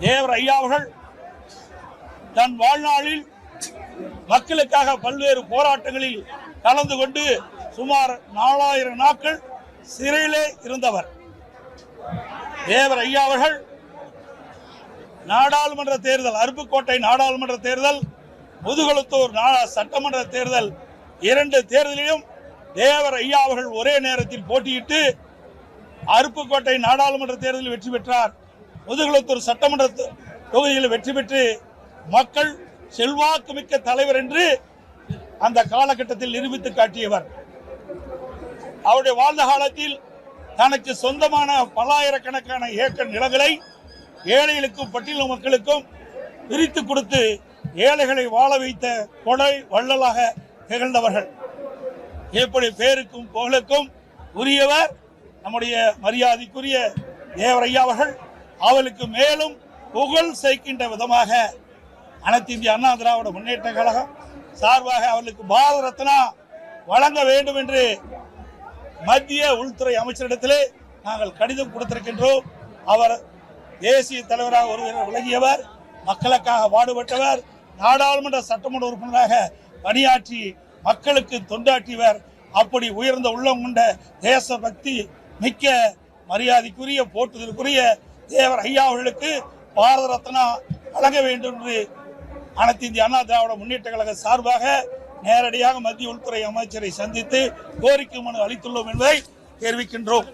தேவர் ஐயா அவர்கள் தன் வாழ்நாளில் மக்களுக்காக பல்வேறு போராட்டங்களில் கலந்து கொண்டு சுமார் 4000 நாட்கள் சிறையிலே இருந்தவர். தேவர் ஐயா அவர்கள் நாடாளுமன்ற தேர்தல், அருப்புக்கோட்டை நாடாளுமன்ற தேர்தல், முதுகுளத்தூர் சட்டமன்ற தேர்தல், 2 தேர்தலிலும் தேவர் ஐயா அவர்கள் ஒரே நேரத்தில் போட்டியிட்டு அருப்புக்கோட்டை நாடாளுமன்ற தேர்தலில் வெற்றி பெற்றார். முதுகுளத்தூர் சட்டமன்ற தொகுதியில் வெற்றி பெற்று மக்கள் செல்வாக்கு மிக்க தலைவர் என்று அந்த காலகட்டத்தில் நிரூபித்து காட்டியவர். அவருடைய வாழ்ந்த காலத்தில் தனக்கு சொந்தமான பல்லாயிரக்கணக்கான ஏக்கர் நிலங்களை ஏழைகளுக்கும் பட்டியல் மக்களுக்கும் பிரித்து கொடுத்து ஏழைகளை வாழ வைத்த கொடை வள்ளலாக திகழ்ந்தவர்கள். எப்படி பேருக்கும் புகழுக்கும் உரியவர் நம்முடைய மரியாதைக்குரிய தேவர் ஐயா அவர்கள். அவளுக்கு மேலும் புகழ் சேர்க்கின்ற விதமாக அனைத்து இந்திய அண்ணா திராவிட முன்னேற்ற கழகம் சார்பாக அவர்களுக்கு பாரத ரத்னா வழங்க வேண்டும் என்று மத்திய உள்துறை அமைச்சரிடத்திலே நாங்கள் கடிதம் கொடுத்திருக்கின்றோம். அவர் தேசிய தலைவராக ஒருவர் விளங்கியவர், மக்களுக்காக பாடுபட்டவர், நாடாளுமன்ற சட்டமன்ற உறுப்பினராக பணியாற்றி மக்களுக்கு தொண்டாற்றியவர். அப்படி உயர்ந்த உள்ளம் கொண்ட தேசபக்தி மிக்க மரியாதைக்குரிய போற்றுதலுக்குரிய தேவர் ஐயா அவர்களுக்கு பாரத ரத்னா வழங்க வேண்டும் என்று அனைத்து இந்திய அண்ணா திராவிட முன்னேற்ற கழக சார்பாக நேரடியாக மத்திய உள்துறை அமைச்சரை சந்தித்து கோரிக்கை மனு அளித்துள்ளோம் என்பதை தெரிவிக்கின்றோம்.